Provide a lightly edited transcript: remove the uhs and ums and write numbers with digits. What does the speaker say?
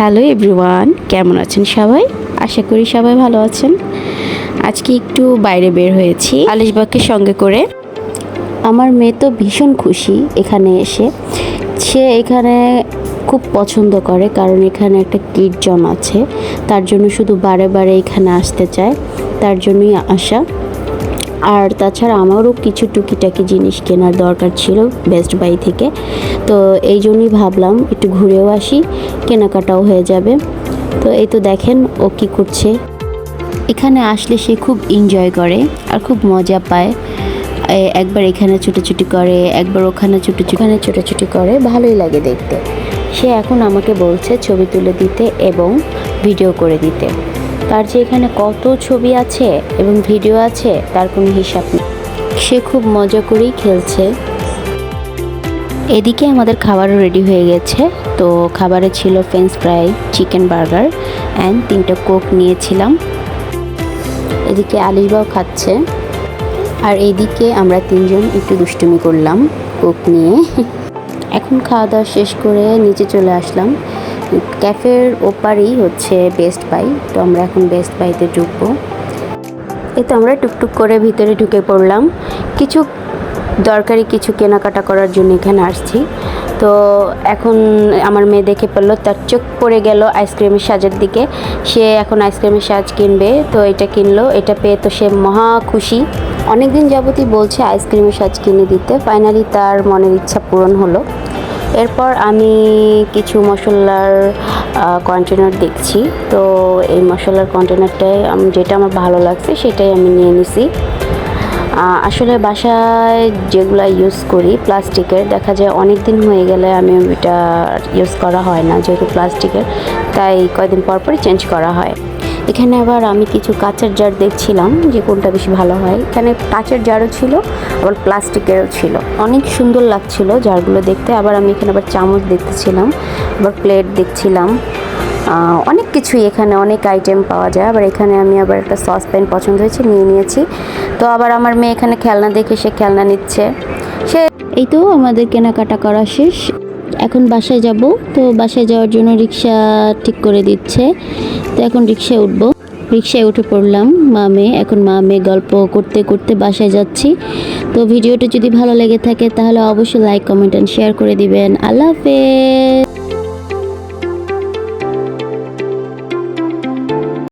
Hello everyone, কেমন আছেন সবাই? আশা করি সবাই ভালো আছেন। আজকে একটু বাইরে বের হয়েছি আলিশবাগকে সঙ্গে করে। আমার মেয়ে তো ভীষণ খুশি এখানে এসে। সে এখানে খুব পছন্দ করে, কারণ এখানে একটা কিড জোন আছে। তার জন্য শুধু বারে বারে এখানে আসতে চায়, তার জন্যই আসা। আর তাছাড়া আমারও কিছু টুকিটাকি জিনিস কেনার দরকার ছিল বেস্ট বাই থেকে, তো এই জন্যই ভাবলাম একটু ঘুরেও আসি, কেনাকাটাও হয়ে যাবে। তো এই তো দেখেন ও কী করছে। এখানে আসলে সে খুব এনজয় করে আর খুব মজা পায়। একবার এখানে ছুটোছুটি করে, একবার ওখানে ছুটোছুটি করে, ভালোই লাগে দেখতে। সে এখন আমাকে বলছে ছবি তুলে দিতে এবং ভিডিও করে দিতে। তার যে এখানে কত ছবি আছে এবং ভিডিও আছে তার কোনো হিসাব নেই। সে খুব মজা করেই খেলছে। এদিকে আমাদের খাবারও রেডি হয়ে গেছে। তো খাবারে ছিল French fry, chicken burger and 3টা কোক নিয়েছিলাম। এদিকে আলিশবাও খাচ্ছে, আর এইদিকে আমরা 3জন একটু দুষ্টুমি করলাম কোক নিয়ে। এখন খাওয়া দাওয়া শেষ করে নিচে চলে আসলাম। ক্যাফের ওপারেই হচ্ছে বেস্ট বাই, তো আমরা এখন বেস্ট বাইতে ঢুকবো। এই তো আমরা টুকটুক করে ভিতরে ঢুকে পড়লাম। কিছু দরকারি কিছু কেনাকাটা করার জন্য এখানে আসছি। তো এখন আমার মেয়ে দেখে পড়লো, তার চোখ পড়ে গেল আইসক্রিমের সাজের দিকে। সে এখন আইসক্রিমের সাজ কিনবে, তো এটা কিনলো। এটা পেয়ে তো সে মহা খুশি। অনেক দিন যাবতই বলছে আইসক্রিমের সাজ কিনে দিতে, ফাইনালি তার মনের ইচ্ছা পূরণ হলো। এরপর আমি কিছু মশলার কন্টেনার দেখছি। তো এই মশলার কন্টেনারটায় যেটা আমার ভালো লাগছে সেটাই আমি নিয়ে নিছি। আসলে বাসায় যেগুলো ইউজ করি প্লাস্টিকের, দেখা যায় অনেক দিন হয়ে গেলে আমি এটা ইউজ করা হয় না, যেহেতু প্লাস্টিকের, তাই কয়েকদিন পর পরই চেঞ্জ করা হয়। এখানে আবার আমি কিছু কাঁচের জার দেখছিলাম যে কোনটা বেশি ভালো হয়। এখানে কাঁচের জারও ছিল, আবার প্লাস্টিকেরও ছিল। অনেক সুন্দর লাগছিল জারগুলো দেখতে। আবার আমি এখানে আবার চামচ দেখতেছিলাম, আবার প্লেট দেখছিলাম। অনেক কিছুই এখানে, অনেক আইটেম পাওয়া যায়। আবার এখানে আমি আবার একটা সসপ্যান পছন্দ হয়েছে, নিয়ে নিয়েছি। তো আবার আমার মেয়ে এখানে খেলনা দেখে সে খেলনা নিচ্ছে। এই তো আমাদের কেনাকাটা করা শেষ। এখন বাসায় যাব। তো বাসায় যাওয়ার জন্য রিক্সা ঠিক করে দিচ্ছে। তো এখন রিক্সায় উঠে পড়লাম মা মেয়ে। এখন মা মেয়ে গল্প করতে করতে বাসায় যাচ্ছি। তো ভিডিওটা যদি ভালো লেগে থাকে তাহলে অবশ্যই লাইক, কমেন্ট অ্যান্ড শেয়ার করে দিবেন। আল্লাহ হাফেজ।